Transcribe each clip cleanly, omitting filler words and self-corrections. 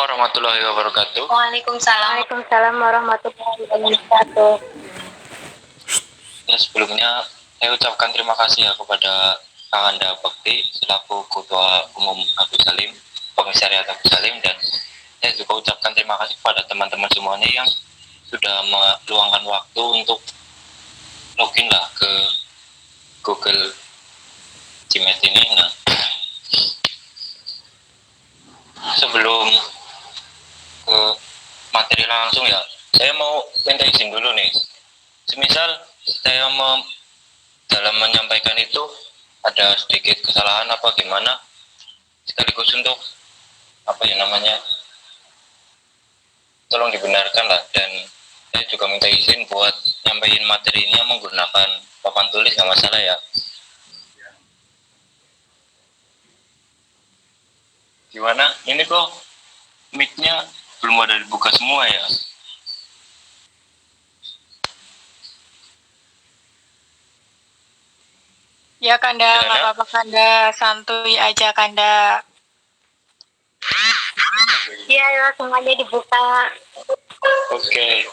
warahmatullahi wabarakatuh. Waalaikumsalam warahmatullahi wabarakatuh. Ya, sebelumnya saya ucapkan terima kasih ya kepada Kang Anda Bekti selaku Ketua Umum Abu Salim, Komisariat Abu Salim, dan saya juga ucapkan terima kasih kepada teman-teman semuanya yang sudah meluangkan waktu untuk login lah ke Google Gmail ini. Nah, sebelum ke materi langsung ya, saya mau minta izin dulu nih. Semisal saya dalam menyampaikan itu ada sedikit kesalahan apa gimana, sekaligus untuk tolong dibenarkan lah, dan saya juga minta izin buat nyampaikan materi ini menggunakan papan tulis, nggak masalah ya. Gimana? Ini kok mic-nya belum ada dibuka semua ya? Ya Kanda, nggak apa-apa Kanda, santuy aja Kanda. Iya ya, semuanya dibuka. Oke.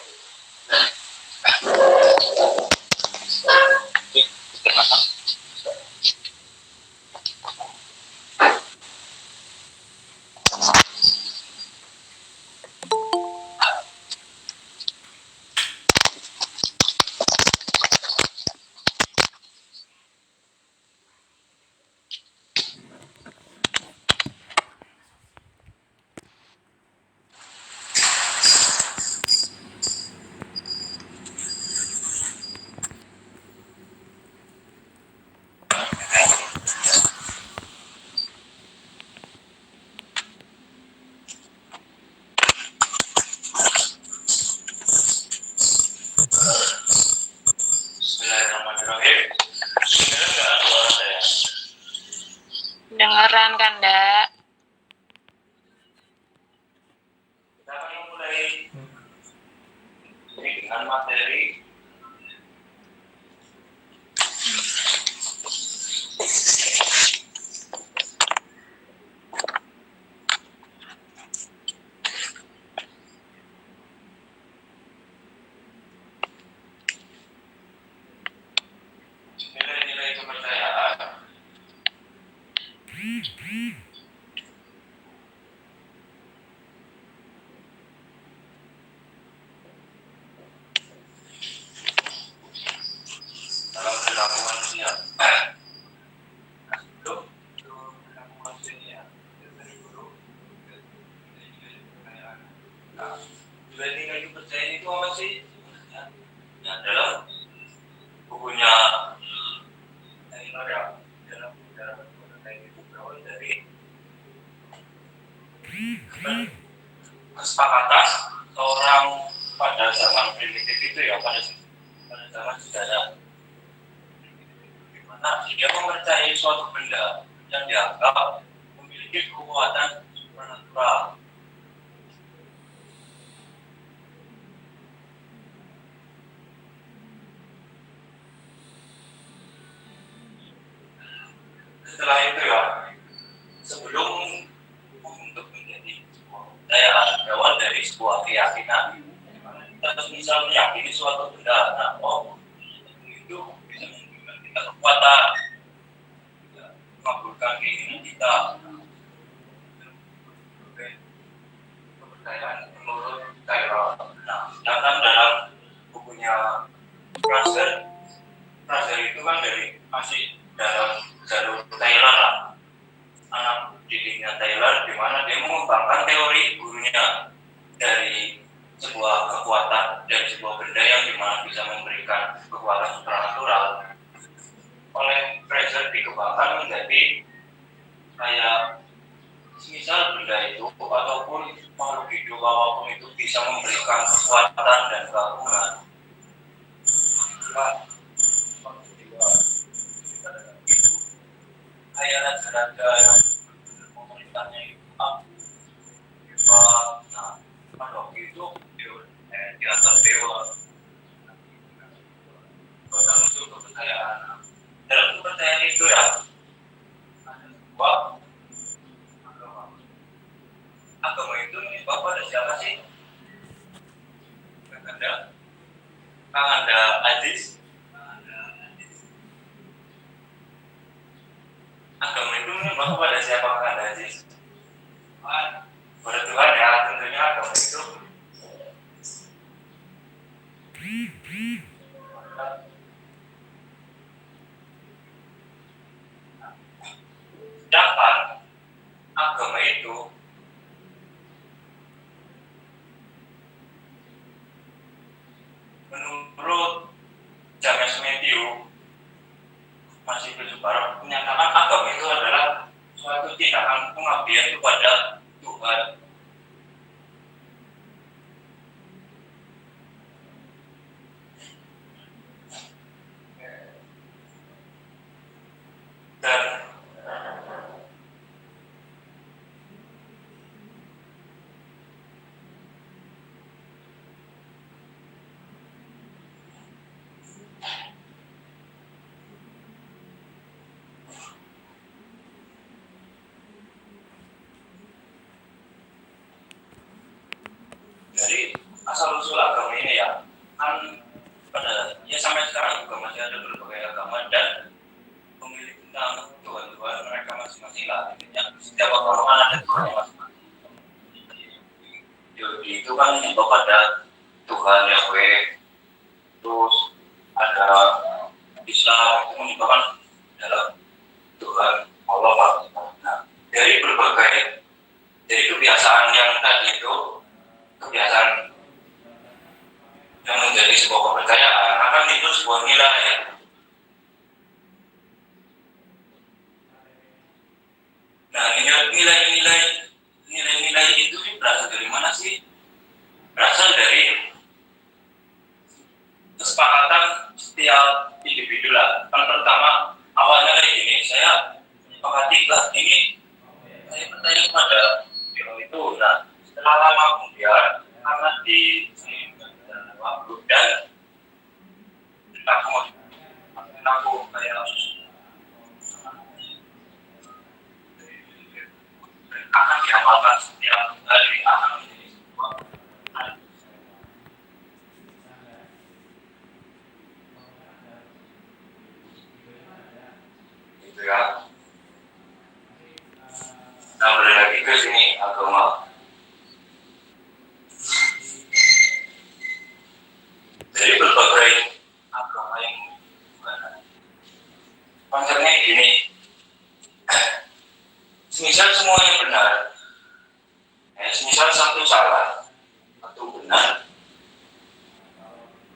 Bismillahirrahmanirrahim. Dengeran Kanda. Kita akan mulai dengan materi nilai-nilai kepercayaan. Dalam perilaku manusia. Sebelum perilaku manusia ini ya, dari dulu nilai-nilai kepercayaan. Nah, nilai-nilai kepercayaan itu apa sih? Ya, dalam bukunya Taylor ya, dalam itu berawal dari kesepakatan seorang pada zaman primitif itu ya, pada zaman sejarah, di mana dia mempercayai suatu benda yang dianggap memiliki kekuatan supernatural. Setelah itu ya, sebelum untuk menjadi sebuah kepercayaan berawal dari sebuah keyakinan. Kita misal meyakini suatu benda, nah itu bisa memberikan kita kekuatan, mengabulkan keinginan kita. Kepercayaan menurut Taylor. Nah, sedangkan dalam bukunya Fraser itu kan masih dalam jalur Taylor lah, anak didiknya Taylor, di mana dia mengembangkan teori gurunya dari sebuah kekuatan, dari sebuah benda yang dimana bisa memberikan kekuatan supernatural. Oleh Fraser dikembangkan menjadi kayak misal benda itu ataupun makhluk hidup apapun itu bisa memberikan kekuatan dan keagungan. Kayak raja-raja yang pemerintahnya itu nah, pada waktu itu di atas dewa. Bukan unsur kepercayaan. Dalam kepercayaan itu ya ada sebuah agama itu ini menyembah pada siapa sih? Kakanda Aziz. Agama itu menyembah kepada siapa Kakanda Aziz? Pada Tuhan ya, tentunya agama itu sedangkan agama itu menurut James Matthew masih Barat menyatakan agama itu adalah suatu tindakan pengabdian kepada Tuhan. Dan dari asal usul agama ini ya kan pada ya sampai sekarang juga masih ada berbagai agama dan memiliki tentang Tuhan mereka masing-masing lah. Intinya setiap agama kan ada Tuhan masing-masing. Yahudi itu kan menyembah pada Tuhan Yahweh, terus ada Islam itu menyembah dalam Tuhan Allah. Nah, dari berbagai kebiasaan yang tadi itu kebiasaan yang menjadi sebuah kepercayaan akan itu sebuah nilai. Nah, nilai-nilai itu berasal dari mana sih? Berasal dari kesepakatan setiap individu lah. Yang pertama awalnya kayak gini, saya menyepakati ini saya bertanya kepada beliau itu. Nah, setelah lama kemudian karena di waktu dan aku kayak akan diamalkan setiap hari akan menjadi sebuah gitu ya. Nah, balik lagi ke sini agama. Jadi berbagai agama yang konsepnya gini, semisal semuanya benar, semisal satu salah, satu benar,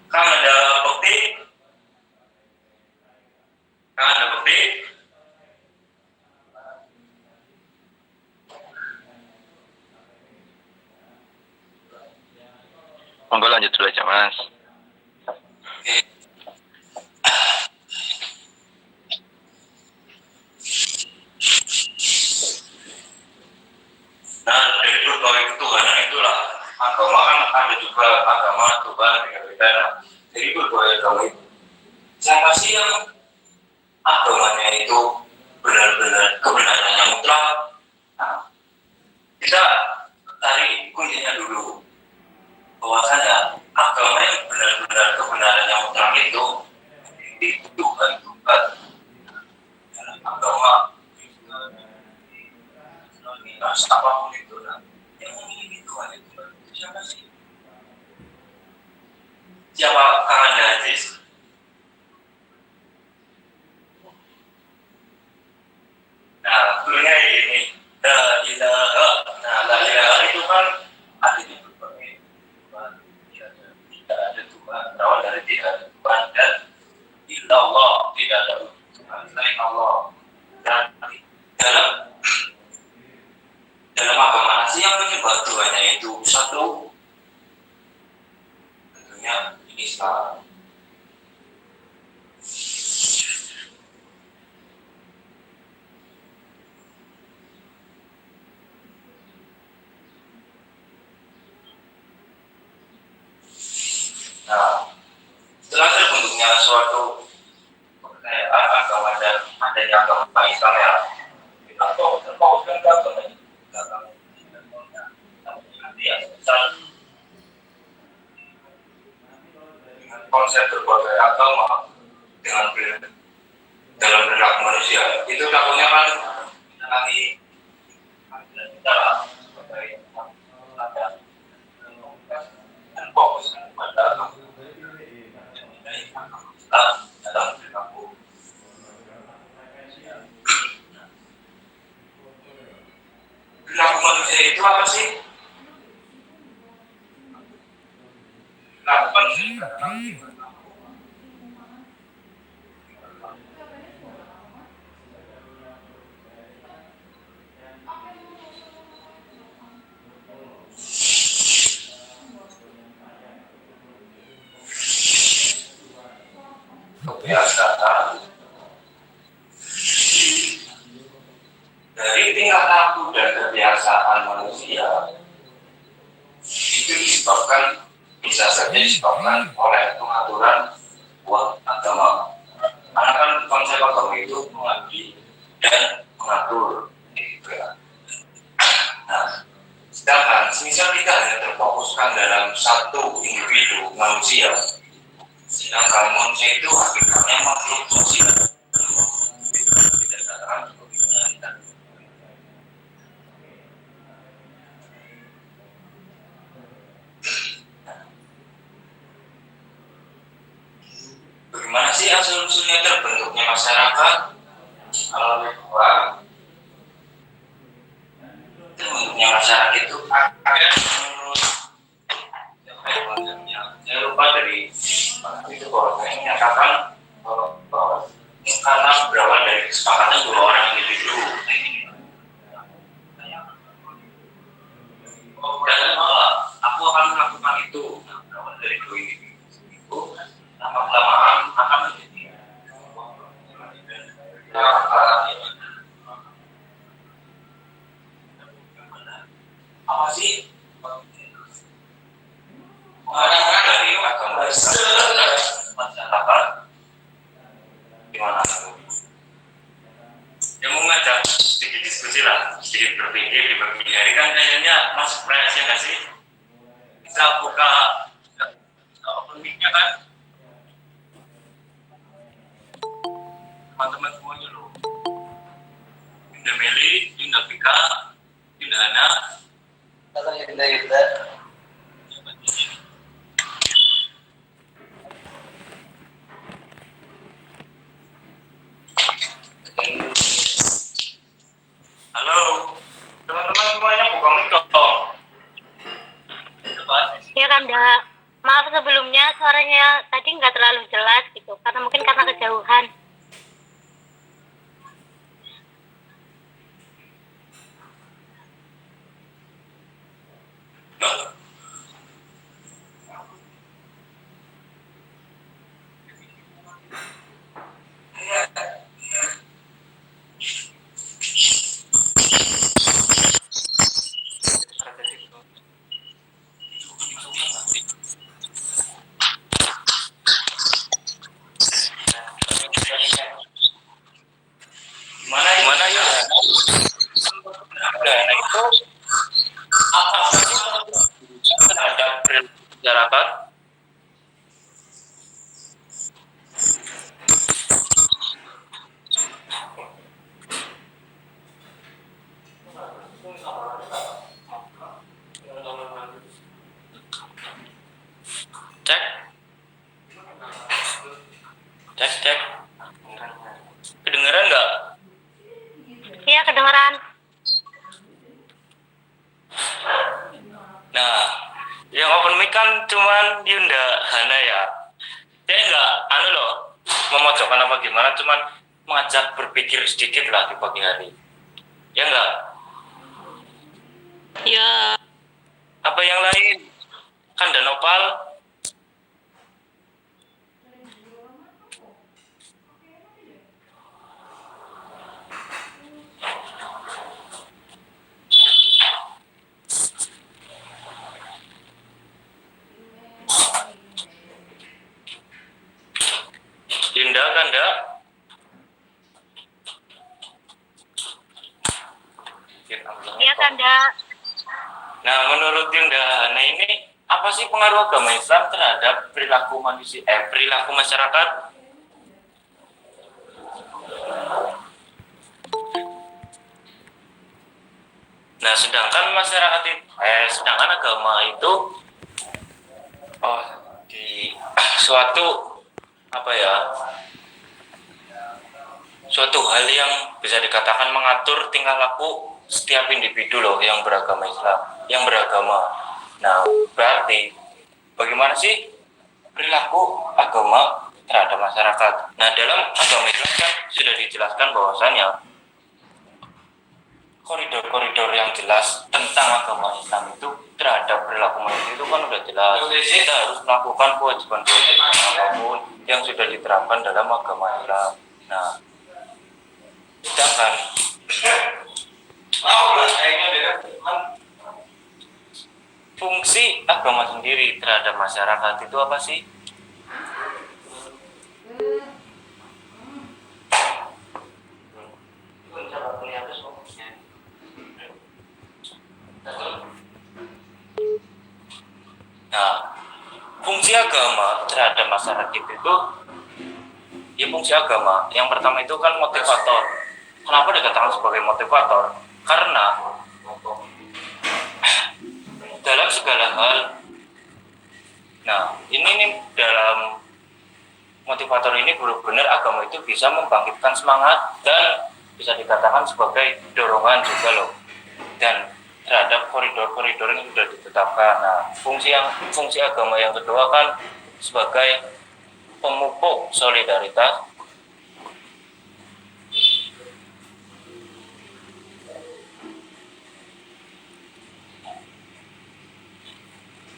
kan ada bukti, Monggo lanjut dulu aja Mas. Nah, dari berbagai ketuhanan itulah agama kan ada juga agama Tuhan beda-beda. Nah, dari berbagai agama itu, siapa sih yang agamanya itu benar-benar kebenarannya mutlak? Nah, kita tarik kuncinya dulu. Bahwasanya agama yang benar-benar kebenarannya mutlak itu Tuhan. Dalam agama apapun itu, yang memiliki Tuhan itu siapa sih? Siapa Kakanda Aziz? Nah, dulunya ini la ilaha itu kan ada di berbagai Tuhan. Tidak ada Tuhan, berawal dari tidak ada Tuhan dan illallah, tidak ada Tuhan selain Allah. Dan dalam agama nasi yang menyembah Tuhannya itu satu, tentunya Islam. Nah, setelah terbentuknya suatu kepercayaan agama dan adanya agama Islam ya, kita terpautkan ke agama ini. konsep berbagai agama dengan dalam perilaku manusia itu takutnya kan mengalami kita sebagai dan fokus pada kita dalam perilaku. Perilaku manusia itu apa sih? Lakukan sih. Kebiasaan dari tingkah laku dan kebiasaan manusia itu bisa saja disebabkan oleh pengaturan buat agama. Karena kan konsep agama itu mengadili dan mengatur, gitu ya. Nah, sedangkan misal kita hanya terfokuskan dalam satu individu manusia, sedangkan manusia itu hakikatnya makhluk sosial. Berdasarkan kita. Bagaimana sih asal-usulnya terbentuknya masyarakat? Kalau kedua, terbentuknya masyarakat itu akan menurut saya lupa dari itu bahwa saya menyatakan bahwa karena berawal dari kesepakatan dua orang individu. Dan aku akan melakukan itu. Nah, berawal dari dua individu itu, lama-kelamaan akan menjadi apa sih? Orang dari agama masyarakat gimana? Yang mau ngajak sedikit diskusi lah, sedikit berpikir di pagi hari kan kayaknya masuk preasia nggak sih? Bisa buka open mic-nya kan? Teman-teman semuanya loh. Yunda Meli, Yunda Pika, Yunda Ana. Kalau Yunda. Halo, teman-teman semuanya buka mic dong. Ya Kanda, maaf sebelumnya suaranya tadi nggak terlalu jelas gitu, karena mungkin karena kejauhan. Gimana ya? Itu apa sih terhadap masyarakat? Cek. Kedengeran nggak? Iya kedengeran. Nah, yang open mic kan cuman Yunda Hana ya. Saya nggak, memojokkan apa gimana, cuman mengajak berpikir sedikit lah di pagi hari. Ya nggak? Ya. Apa yang lain? Kan dan Opal. Yunda kan enggak? Iya Kanda. Nah, menurut Yunda Hana ini apa apa sih pengaruh agama Islam terhadap perilaku manusia, perilaku masyarakat? Nah, sedangkan agama itu di suatu apa ya? Suatu hal yang bisa dikatakan mengatur tingkah laku setiap individu loh yang beragama Islam, yang beragama. Nah, berarti bagaimana sih perilaku agama terhadap masyarakat? Nah, dalam agama Islam kan sudah dijelaskan bahwasannya koridor-koridor yang jelas tentang agama Islam itu terhadap perilaku manusia itu kan udah jelas. Kita harus melakukan kewajiban-kewajiban apapun yang sudah diterapkan dalam agama Islam. Nah, sedangkan fungsi agama sendiri terhadap masyarakat itu apa sih? Nah, fungsi agama terhadap masyarakat itu, ya fungsi agama yang pertama itu kan motivator. Kenapa dikatakan sebagai motivator? Karena dalam segala hal, nah ini nih dalam motivator ini benar-benar agama itu bisa membangkitkan semangat dan bisa dikatakan sebagai dorongan juga loh, dan terhadap koridor-koridor yang sudah ditetapkan. Nah, fungsi agama yang kedua kan sebagai pemupuk solidaritas.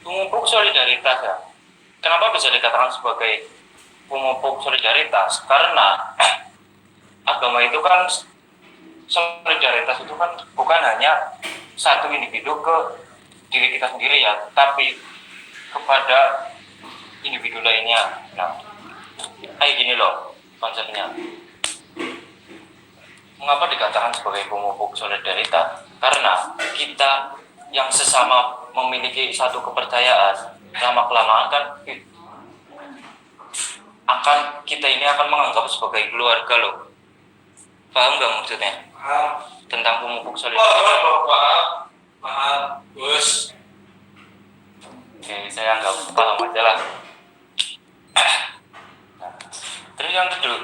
Pemupuk solidaritas ya. Kenapa bisa dikatakan sebagai pemupuk solidaritas? Karena agama itu kan, solidaritas itu kan bukan hanya satu individu ke diri kita sendiri ya, tapi kepada individu lainnya. Nah, kayak gini loh konsepnya. Mengapa dikatakan sebagai pemupuk solidaritas? Karena kita yang sesama memiliki satu kepercayaan, lama-kelamaan kan kita ini akan menganggap sebagai keluarga loh. Paham nggak maksudnya? Tentang pemupuk solidaritas. Paham, bos. Oke, saya anggap paham aja lah. Nah, terus yang kedua,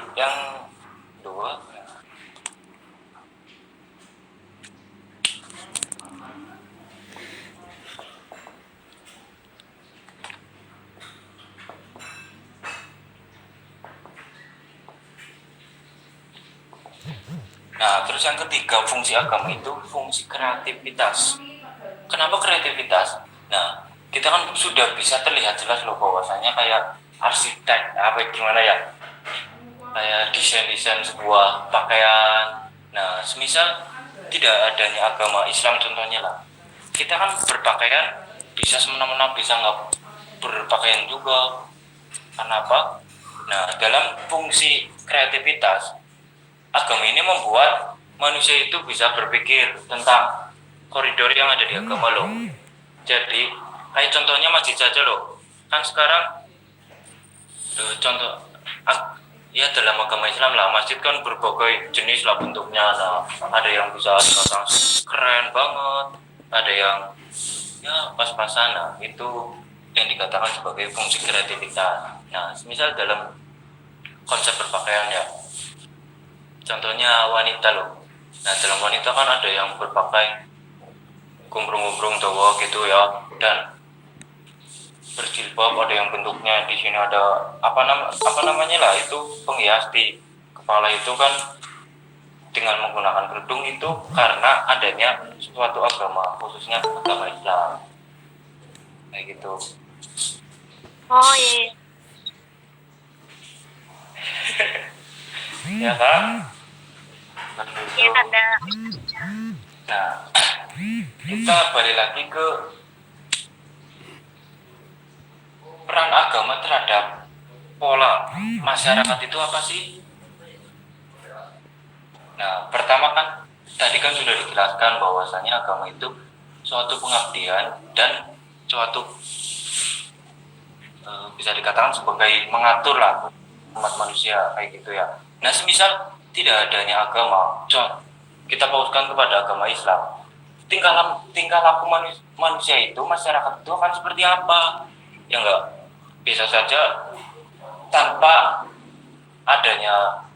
nah, terus yang ketiga, fungsi agama itu fungsi kreativitas. Kenapa kreativitas? Nah, kita kan sudah bisa terlihat jelas loh bahwasanya kayak arsitek, gimana ya? Kayak desain-desain sebuah pakaian. Nah, semisal tidak adanya agama Islam contohnya lah. Kita kan berpakaian bisa semena-mena, bisa nggak berpakaian juga. Kenapa? Nah, dalam fungsi kreativitas, agama ini membuat manusia itu bisa berpikir tentang koridor yang ada di agama loh. Jadi, kayak contohnya masjid saja loh. Kan sekarang, contoh, ya dalam agama Islam lah, masjid kan berbagai jenis lah bentuknya. Nah, ada yang bisa dikatakan keren banget, ada yang ya pas-pasan. Nah, itu yang dikatakan sebagai fungsi kreativitas. Nah, misal dalam konsep berpakaian ya, contohnya wanita loh. Nah, dalam wanita kan ada yang berpakaian gombrong-gombrong dawa gitu ya, dan berjilbab, ada yang bentuknya di sini ada apa namanya lah, itu penghias di kepala itu kan dengan menggunakan kerudung itu karena adanya suatu agama, khususnya agama Islam. Kayak gitu. Oh iya. Ya kan? Iya ada. Nah, kita balik lagi ke peran agama terhadap pola masyarakat itu apa sih? Nah, pertama kan tadi kan sudah dijelaskan bahwasanya agama itu suatu pengabdian dan suatu bisa dikatakan sebagai mengatur lah umat manusia kayak gitu ya. Nah, semisal tidak adanya agama, kita pautkan kepada agama Islam, tingkah laku manusia itu, masyarakat itu akan seperti apa? Ya enggak, bisa saja tanpa adanya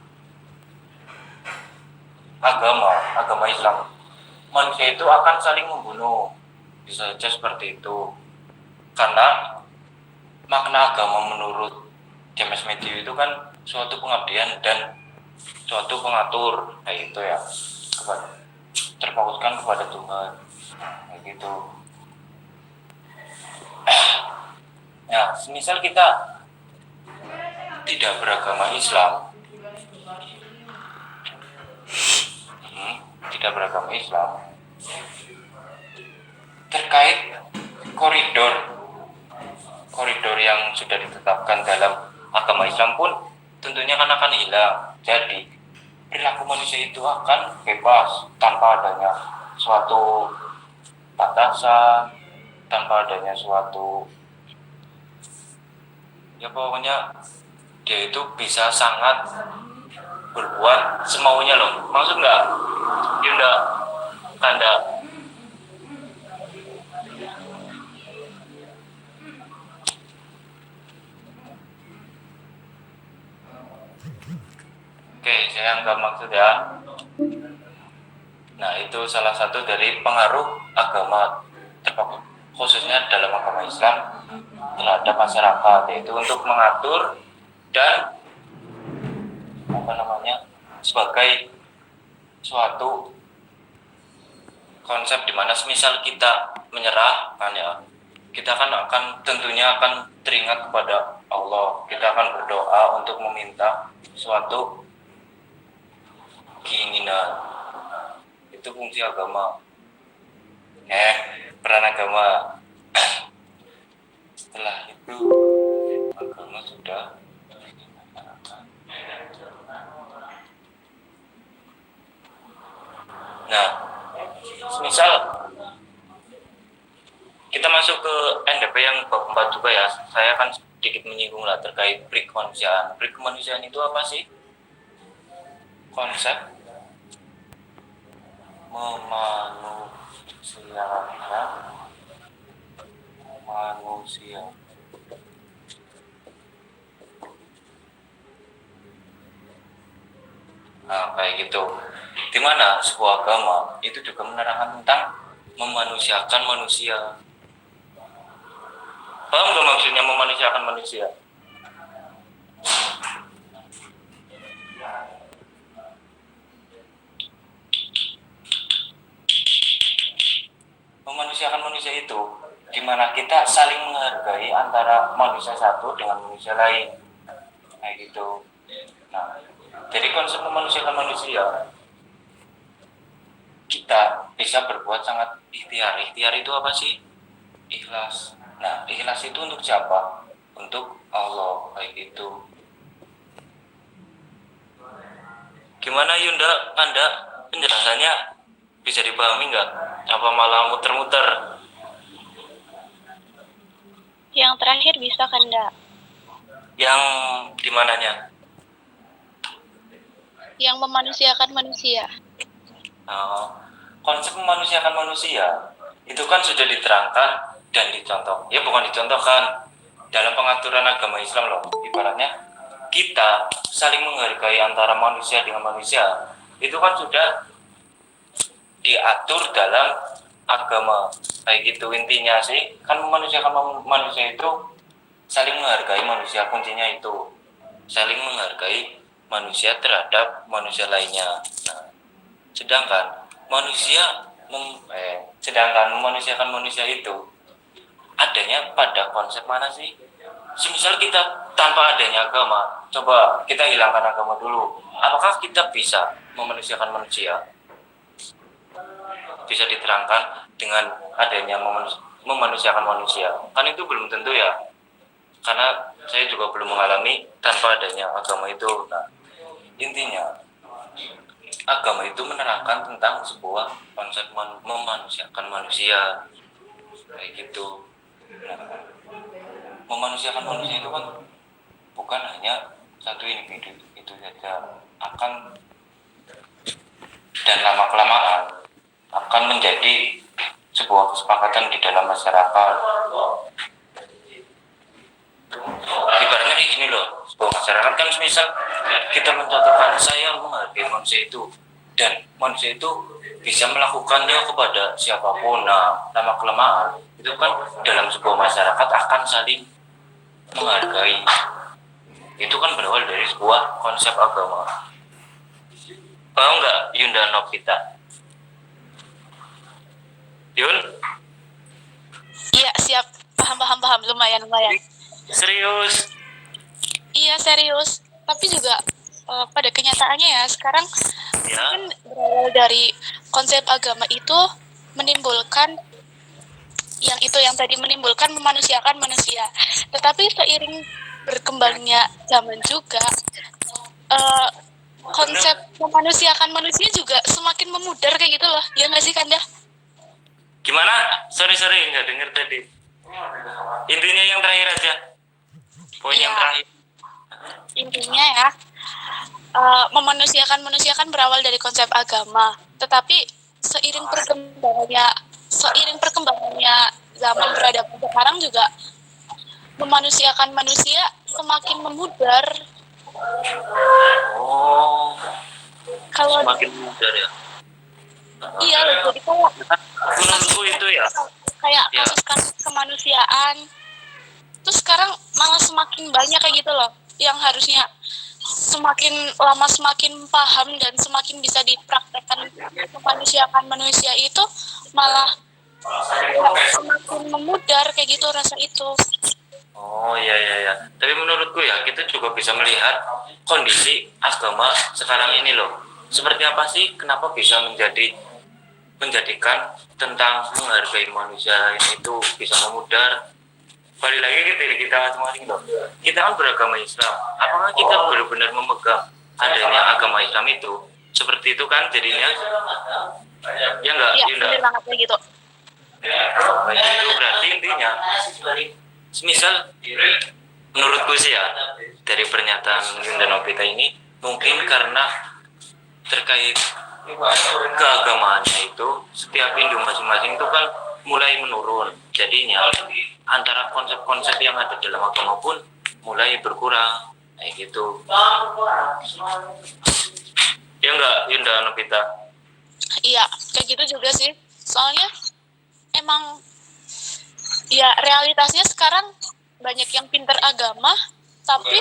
agama Islam, manusia itu akan saling membunuh, bisa saja seperti itu. Karena makna agama menurut James Matthew itu kan suatu pengabdian dan suatu pengatur, kayak gitu ya, terpautkan kepada Tuhan, kayak gitu. Nah, semisal kita tidak beragama Islam, terkait koridor yang sudah ditetapkan dalam agama Islam pun tentunya akan hilang. Jadi perilaku manusia itu akan bebas tanpa adanya suatu batasan, tanpa adanya suatu, ya pokoknya dia itu bisa sangat berbuat semaunya loh. Maksud nggak? Yunda, Kanda. Oke, saya anggap maksud ya. Nah, itu salah satu dari pengaruh agama, khususnya dalam agama Islam terhadap masyarakat, yaitu untuk mengatur dan sebagai suatu konsep di mana semisal kita menyerah kan ya, kita akan tentunya akan teringat kepada Allah. Kita akan berdoa untuk meminta suatu keinginan. Itu fungsi agama. Peran agama. Setelah itu agama sudah misal kita masuk ke NDP yang bab 4 juga ya. Saya akan sedikit menyinggung lah terkait prekemanusiaan. Prekemanusiaan itu apa sih? Konsep memanusiakan manusia. Nah, kayak gitu. Di mana sebuah agama itu juga menerangkan tentang memanusiakan manusia. Paham gak maksudnya memanusiakan manusia? Memanusiakan manusia itu dimana kita saling menghargai antara manusia satu dengan manusia lain, kayak gitu. Nah, jadi konsep memanusiakan manusia, kita bisa berbuat sangat ikhtiar. Ikhtiar itu apa sih? Ikhlas. Nah, ikhlas itu untuk siapa? Untuk Allah, kayak gitu. Gimana Yunda, Anda penjelasannya bisa dipahami nggak? Apa malah muter-muter? Yang terakhir bisa kan, Nda? Yang di mananya? Yang memanusiakan manusia. Konsep memanusiakan manusia itu kan sudah diterangkan dan dicontoh. Ya bukan dicontohkan, dalam pengaturan agama Islam loh. Ibaratnya kita saling menghargai antara manusia dengan manusia. Itu kan sudah diatur dalam agama. Kayak gitu intinya sih. Kan memanusiakan manusia itu saling menghargai manusia, kuncinya itu. Saling menghargai manusia terhadap manusia lainnya. Nah, sedangkan memanusiakan manusia itu adanya pada konsep mana sih? Semisal kita tanpa adanya agama, coba kita hilangkan agama dulu, apakah kita bisa memanusiakan manusia? Bisa diterangkan dengan adanya memanusiakan manusia? Kan itu belum tentu ya, karena saya juga belum mengalami tanpa adanya agama itu. Nah, intinya agama itu menerangkan tentang sebuah konsep memanusiakan manusia, kayak gitu. Nah, memanusiakan manusia itu kan bukan hanya satu individu itu saja, akan dan lama kelamaan akan menjadi sebuah kesepakatan di dalam masyarakat. Ibaratnya kayak gini loh, sebuah masyarakat kan misal kita mencontohkan saya menghargai manusia itu, dan manusia itu bisa melakukannya kepada siapapun. Nah, lama kelamaan itu kan dalam sebuah masyarakat akan saling menghargai. Itu kan berawal dari sebuah konsep agama. Paham nggak Yunda Novita? Yun? Iya, siap. Paham. Lumayan. Serius? Iya, serius. Tapi juga pada kenyataannya ya, sekarang Ya. kan berawal dari konsep agama itu menimbulkan yang tadi menimbulkan memanusiakan manusia. Tetapi seiring berkembangnya zaman juga, konsep memanusiakan manusia juga semakin memudar kayak gitu loh. Ya nggak sih, Kanda? Gimana? Sorry, nggak denger tadi. Intinya yang terakhir aja. Poin yang Iya. terakhir. Intinya ya, memanusiakan manusia kan berawal dari konsep agama. Tetapi seiring perkembangannya zaman peradaban sekarang juga memanusiakan manusia semakin memudar. Oh, Kalau semakin mudah ya. iya loh, jadi Menurutku itu ya. kayak Ya. kasus-kasus kemanusiaan terus sekarang malah semakin banyak kayak gitu loh, yang harusnya semakin lama semakin paham dan semakin bisa dipraktekkan memanusiakan manusia itu malah semakin memudar kayak gitu rasa itu. Oh iya. Tapi menurutku ya kita juga bisa melihat kondisi agama sekarang ini loh. Seperti apa sih? Kenapa bisa menjadikan tentang menghargai manusia ini itu bisa memudar? Balik lagi ke diri kita masing-masing loh. Kita kan beragama Islam. Apakah kita benar-benar memegang adanya agama Islam itu? Seperti itu kan jadinya? Ya enggak, Iya, Yunda? bener banget kayak gitu. Itu berarti intinya misal menurutku sih ya, dari pernyataan Yunda Novita ini mungkin karena terkait keagamaannya itu setiap Hindu masing-masing itu kan mulai menurun, jadinya antara konsep-konsep yang ada dalam agama pun mulai berkurang kayak gitu. Ya enggak Yunda Novita? Iya, kayak gitu juga sih. Soalnya emang ya realitasnya sekarang banyak yang pinter agama tapi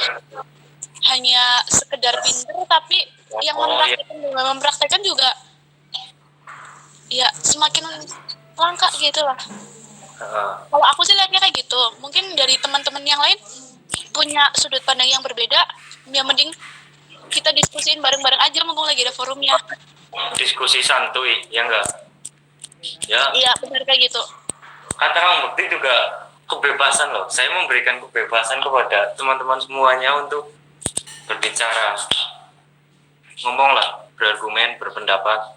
hanya sekedar pinter, tapi yang mempraktekkan juga ya semakin langka gitu lah. Kalau aku sih lihatnya kayak gitu. Mungkin dari teman-teman yang lain punya sudut pandang yang berbeda, ya mending kita diskusiin bareng-bareng aja mumpung lagi ada forumnya. Diskusi santuy, ya enggak? Ya. Iya, benar kayak gitu. Kata Kang Bekti juga kebebasan loh. Saya memberikan kebebasan kepada teman-teman semuanya untuk berbicara, ngomonglah, berargumen, berpendapat.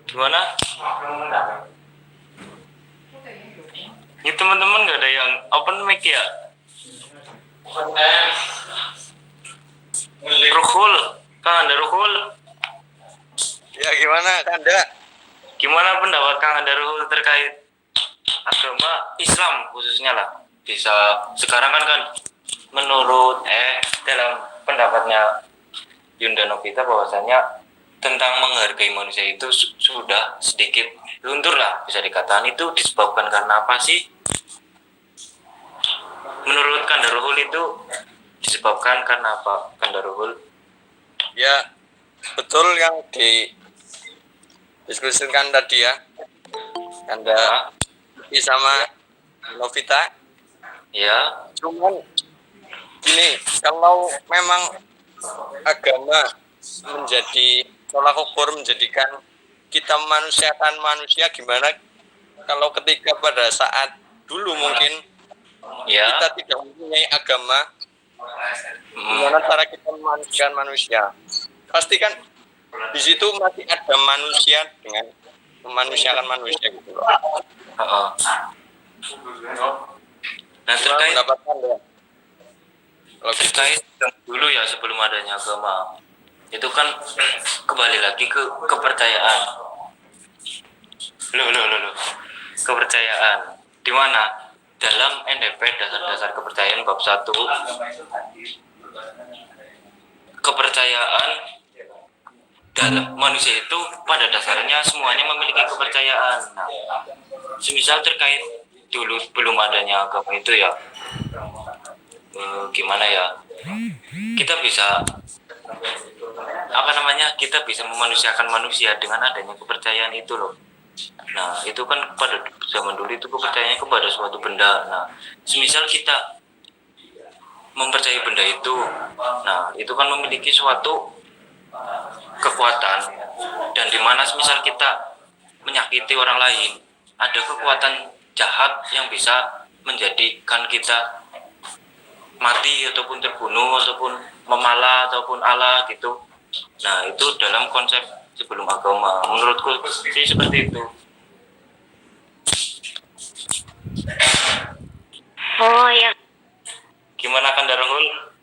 Gimana? Ini teman-teman nggak ada yang open mic ya? Ruhul, Kang Anda Ruhul. Ya gimana Kanda? Gimana pendapat Kang Anda Ruhul terkait agama Islam khususnya lah? Bisa sekarang kan menurut dalam pendapatnya Yunda Novita bahwasanya tentang menghargai manusia itu sudah sedikit luntur lah, bisa dikatakan. Itu disebabkan karena apa sih? Menurut Kanda Ruhul itu disebabkan karena apa, Kanda Ruhul? Ya betul yang didiskusikan tadi ya, Kanda sama Novita. Ya, Cuman gini, kalau memang agama menjadi tolak ukur menjadikan kita memanusiakan manusia, gimana kalau ketika pada saat dulu mungkin ya. kita tidak mempunyai agama, gimana cara kita memanusiakan manusia? Pasti kan di situ masih ada manusia dengan memanusiakan manusia gitu loh. terkait pendapat Anda? Kalau gitu. terkait dulu ya sebelum adanya agama itu kan kembali lagi ke kepercayaan. Loh. Kepercayaan di mana dalam NDP dasar-dasar kepercayaan bab 1 kepercayaan dalam manusia itu pada dasarnya semuanya memiliki kepercayaan. Nah, semisal terkait dulu belum adanya agama itu ya gimana ya kita bisa kita bisa memanusiakan manusia dengan adanya kepercayaan itu loh. Nah itu kan pada zaman dulu itu kepercayaannya kepada suatu benda. Nah semisal kita mempercayai benda itu, nah itu kan memiliki suatu kekuatan, dan dimana semisal kita menyakiti orang lain ada kekuatan jahat yang bisa menjadikan kita mati ataupun terbunuh ataupun memala ataupun Allah gitu. Nah itu dalam konsep sebelum agama menurutku sih seperti itu. Oh ya. Gimana kan Darul?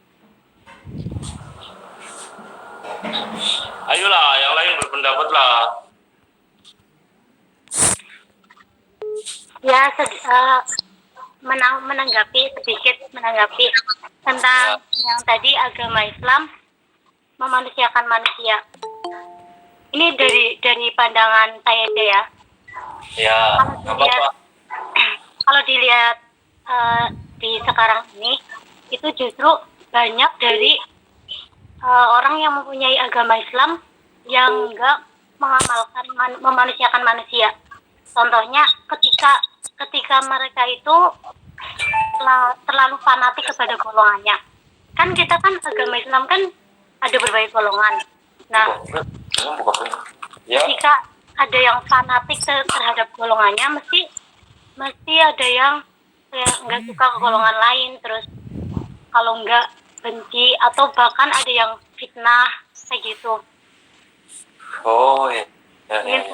Ayolah yang lain berpendapat lah. Ya, sedikit menanggapi tentang yang tadi agama Islam memanusiakan manusia. Ini dari pandangan saya aja ya. Ya, nggak apa-apa. Kalau dilihat di sekarang ini, itu justru banyak dari orang yang mempunyai agama Islam yang enggak mengamalkan memanusiakan manusia. Contohnya ketika mereka itu terlalu fanatik kepada golongannya. Kan kita kan agama Islam kan ada berbagai golongan. Nah, ketika ada yang fanatik terhadap golongannya, mesti ada yang nggak suka ke golongan lain, terus kalau nggak benci atau bahkan ada yang fitnah kayak gitu. Oh ya. Seperti itu.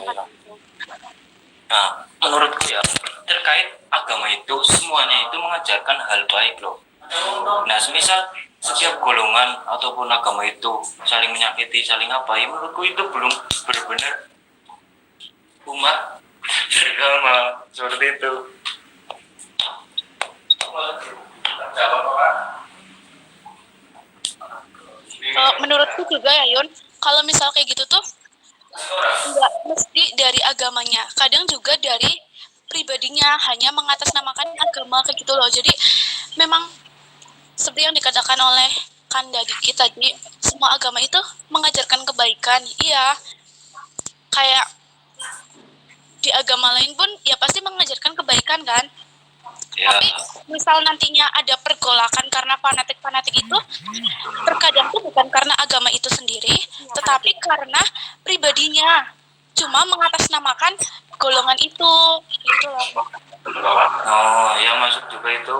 Nah, menurutku ya terkait agama itu semuanya itu mengajarkan hal baik loh. Nah, semisal setiap golongan ataupun agama itu saling menyakiti, saling apa ya, menurutku itu belum benar-benar umat beragama seperti itu. Menurutku juga ya Yun, kalau misal kayak gitu tuh nggak mesti dari agamanya, kadang juga dari pribadinya hanya mengatasnamakan agama kayak gitu loh. Jadi memang seperti yang dikatakan oleh Kandadiki tadi, semua agama itu mengajarkan kebaikan. Iya, kayak di agama lain pun ya pasti mengajarkan kebaikan kan. Ya. Tapi misal nantinya ada pergolakan karena fanatik-fanatik itu, terkadang itu bukan karena agama itu sendiri, tetapi karena pribadinya cuma mengatasnamakan golongan itu, gitu loh. Oh, ya masuk juga itu.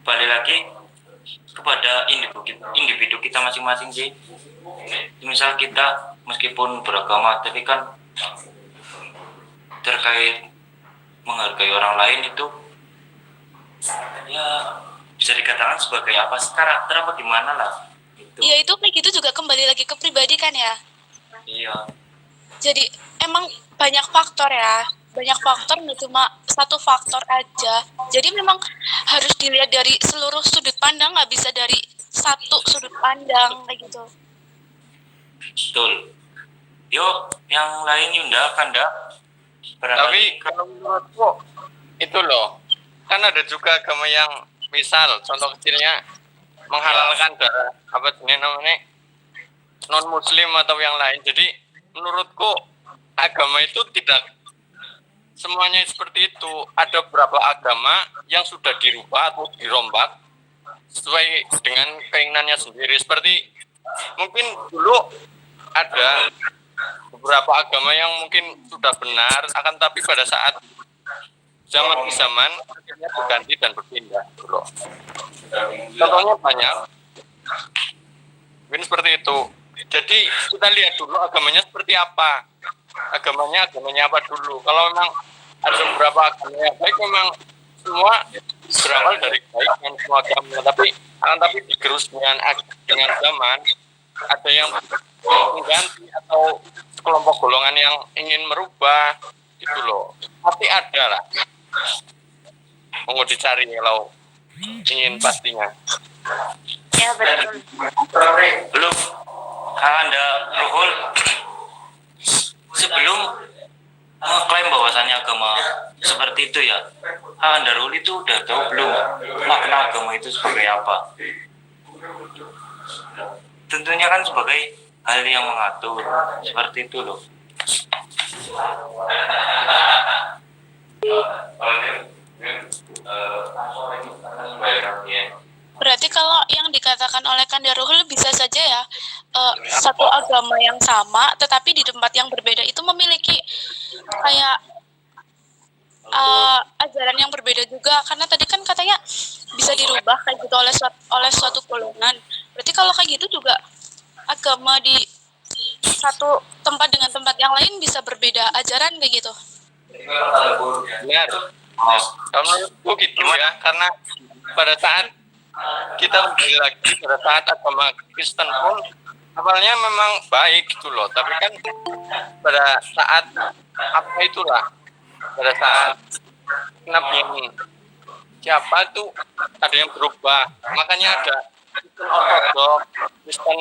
Balik lagi kepada individu kita masing-masing sih. Misal kita meskipun beragama, tapi kan terkait menghargai orang lain itu ya bisa dikatakan sebagai apa sih, karakter apa gimana lah gitu. Iya, itu kayak gitu juga kembali lagi ke pribadi kan ya. Iya. Jadi emang banyak faktor ya, banyak faktor, nggak cuma satu faktor aja. Jadi memang harus dilihat dari seluruh sudut pandang, nggak bisa dari satu sudut pandang kayak gitu. Betul. Yuk yang lain Yunda, Kanda. Tapi kalau menurutku itu loh, kan ada juga agama yang misal contoh kecilnya menghalalkan darah apa jenis namanya non muslim atau yang lain. Jadi menurutku agama itu tidak semuanya seperti itu. Ada beberapa agama yang sudah dirubah atau dirombak sesuai dengan keinginannya sendiri. Seperti mungkin dulu ada beberapa agama yang mungkin sudah benar, akan tapi pada saat zaman ke zaman akhirnya berganti dan berpindah dulu. Contohnya banyak. Mungkin seperti itu. Jadi kita lihat dulu agamanya seperti apa. Agamanya apa dulu. Kalau memang ada beberapa agama yang baik, memang semua berawal dari kebaikan semua agama, tapi digerus dengan zaman, ada yang mengganti atau kelompok golongan yang ingin merubah gitu loh. Pasti ada lah, mau dicari kalau ingin pastinya. Ya betul. Belum, Anda Ruhul sebelum mengklaim bahwasannya agama seperti itu ya, Anda Ruhul itu udah tahu belum makna agama itu sebagai apa? Tentunya kan sebagai hal yang mengatur, seperti itu loh. Berarti kalau yang dikatakan oleh Kandaruhul bisa saja ya, satu agama yang sama tetapi di tempat yang berbeda itu memiliki kayak ajaran yang berbeda juga, karena tadi kan katanya bisa dirubah kayak gitu oleh suatu golongan. Berarti kalau kayak gitu juga agama di satu tempat dengan tempat yang lain bisa berbeda ajaran kayak gitu. Benar. Kalau menurutku gitu ya, karena pada saat kita kembali lagi pada saat agama Kristen pun awalnya memang baik gitu loh, tapi kan pada saat apa itulah, pada saat Nabi siapa tuh ada yang berubah, makanya ada Kristen Ortodoks, Kristen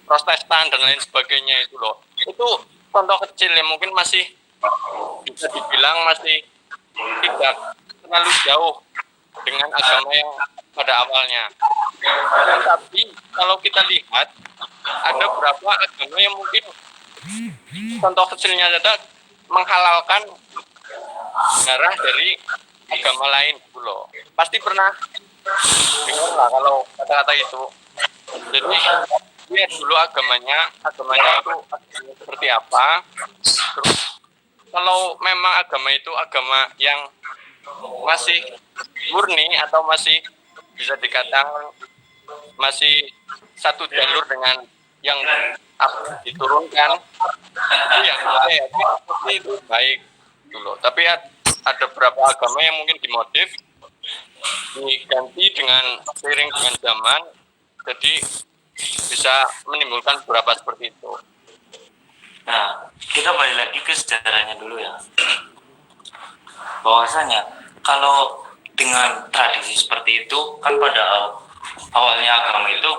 Protestan dan lain sebagainya itu loh. Itu contoh kecil yang mungkin masih bisa dibilang masih tidak terlalu jauh dengan agama yang pada awalnya. Tapi kalau kita lihat ada beberapa agama yang mungkin contoh kecilnya adalah menghalalkan darah dari agama lain gitu loh. Pasti pernah dengar lah kalau kata-kata itu. Jadi lihat dulu agamanya itu seperti apa. Terus kalau memang agama itu agama yang masih murni atau masih bisa dikatakan masih satu jalur dengan yang diturunkan, itu ya pasti itu baik gitu loh. Tapi ada beberapa agama yang mungkin dimodif, diganti dengan seiring dengan zaman, jadi bisa menimbulkan beberapa seperti itu. Nah, kita balik lagi ke sejarahnya dulu ya. Bahwasanya kalau dengan tradisi seperti itu kan pada awalnya agama itu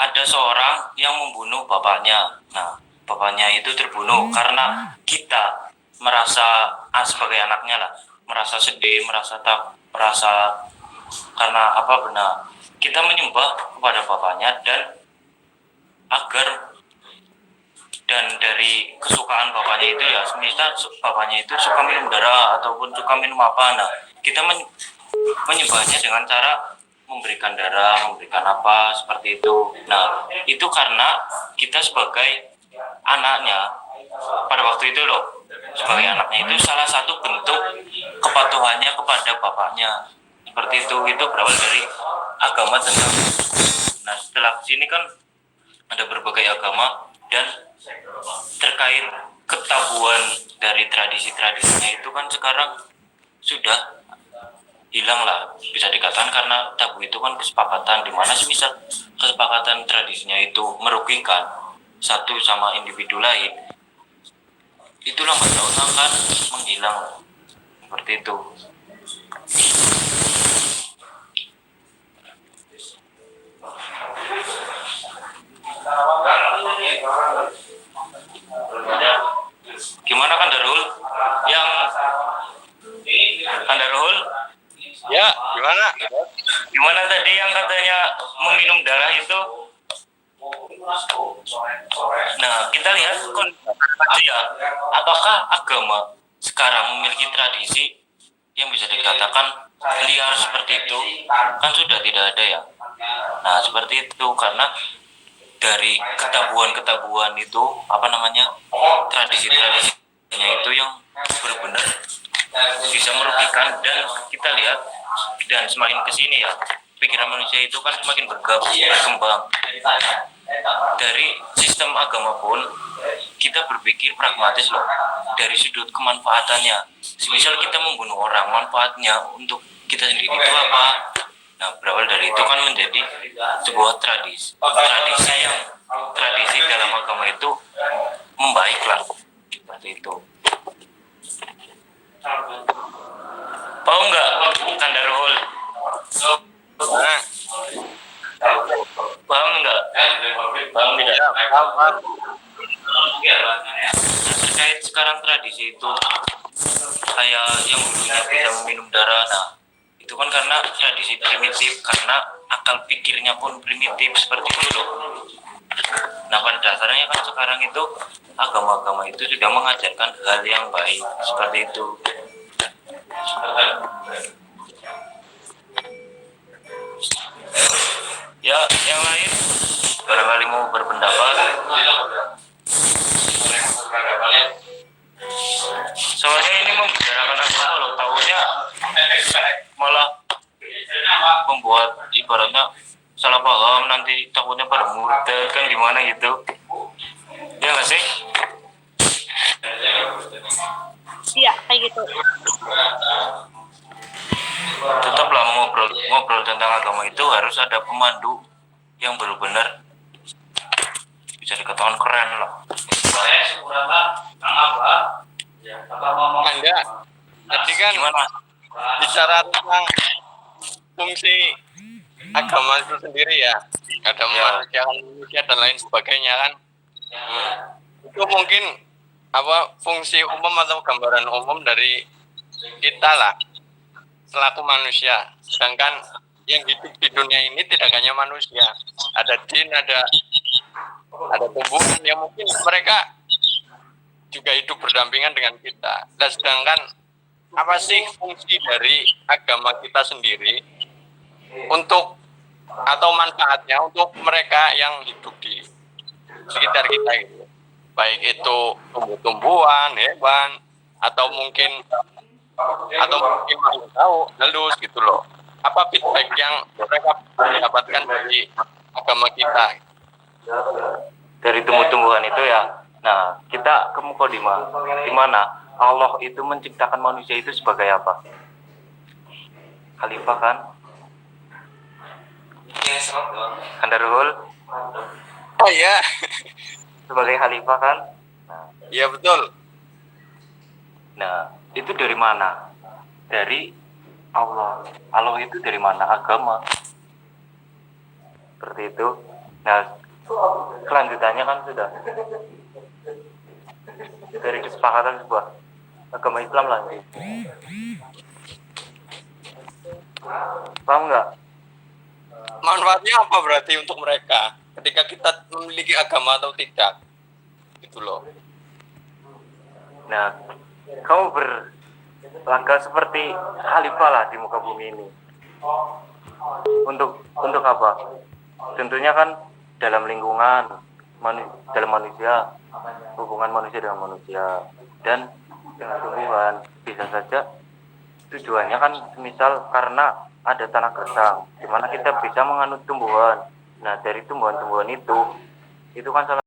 ada seorang yang membunuh bapaknya. Nah, bapaknya itu terbunuh karena kita merasa sebagai anaknya lah, merasa sedih, merasa karena apa benar kita menyembah kepada bapaknya dan dari kesukaan bapaknya itu ya, misal bapaknya itu suka minum darah ataupun suka minum apa, nah kita menyembahnya dengan cara memberikan darah, memberikan apa seperti itu. Nah itu karena kita sebagai anaknya pada waktu itu loh, sebagai anaknya itu salah satu bentuk kepatuhannya kepada bapaknya seperti itu berawal dari agama tentang. Nah setelah sini kan ada berbagai agama dan terkait ketabuhan dari tradisi-tradisinya itu kan sekarang sudah hilang lah, bisa dikatakan karena tabu itu kan kesepakatan, di mana misal kesepakatan tradisinya itu merugikan satu sama individu lain, itu lambat laun akan menghilang seperti itu. Gimana kan Darul? Yang kan Darul? Ya, gimana? Gimana tadi yang katanya meminum darah itu? Nah, kita lihat kondisi ya, apakah agama sekarang memiliki tradisi yang bisa dikatakan liar seperti itu? Kan sudah tidak ada ya. Nah, seperti itu karena dari ketabuhan itu tradisi-tradisinya itu yang benar-benar bisa merugikan, dan kita lihat dan semakin kesini ya pikiran manusia itu kan semakin berkembang. dari sistem agama pun kita berpikir pragmatis loh, dari sudut kemanfaatannya. Misal kita membunuh orang, manfaatnya untuk kita sendiri itu apa? Nah, berawal dari itu kan menjadi sebuah tradisi dalam agama itu membaik lah, seperti itu. Paham nggak, Kandarul? Nah, Paham nggak? Paham tidak? paham. Terkait sekarang tradisi itu kayak yang dulunya bisa meminum darah, nah itu kan karena tradisi primitif, karena akal pikirnya pun primitif seperti itu loh. Nah pada dasarnya kan sekarang itu agama-agama itu sudah mengajarkan hal yang baik seperti itu. Ya, yang lain barangkali mau berpendapat. Soalnya ini membicarakan agama loh, tahunya malah membuat ibaratnya salah paham, nanti takutnya pada murtad kan gimana gitu. Ya nggak sih? Iya, kayak gitu. Tetaplah ngobrol tentang agama itu harus ada pemandu yang benar-benar bisa dikatakan keren lah. Anda tadi kan Gimana? bicara tentang fungsi agama itu sendiri ya, ada manusia dan lain sebagainya kan. Itu mungkin apa fungsi umum atau gambaran umum dari kita lah selaku manusia. Sedangkan yang hidup di dunia ini tidak hanya manusia, ada jin, ada tumbuhan yang mungkin mereka juga hidup berdampingan dengan kita. Dan sedangkan apa sih fungsi dari agama kita sendiri untuk atau manfaatnya untuk mereka yang hidup di sekitar kita gitu, baik itu tumbuh-tumbuhan, hewan, atau mungkin makhluk tahu halus gitu loh. Apa feedback yang mereka dapatkan dari agama kita? Dari tumbuh-tumbuhan itu ya. Nah, kita ke mukodimah, di mana Allah itu menciptakan manusia itu sebagai apa? Khalifah kan? Kandarul Oh iya, sebagai khalifah kan? iya betul. Nah, itu dari mana? Dari Allah. Allah itu dari mana? Agama. Seperti itu. Nah, kelanjutannya kan sudah dari kesepakatan sebuah agama Islam lagi. Paham nggak? Manfaatnya apa berarti untuk mereka ketika kita memiliki agama atau tidak? Gitu loh. Nah, kamu berlangkah seperti khalifah lah di muka bumi ini. Untuk apa? Tentunya kan dalam lingkungan, dalam manusia, hubungan manusia dengan manusia dan dengan tumbuhan. Bisa saja tujuannya kan misal karena ada tanah gersang, di mana kita bisa menganut tumbuhan. Nah, dari tumbuhan-tumbuhan itu kan salah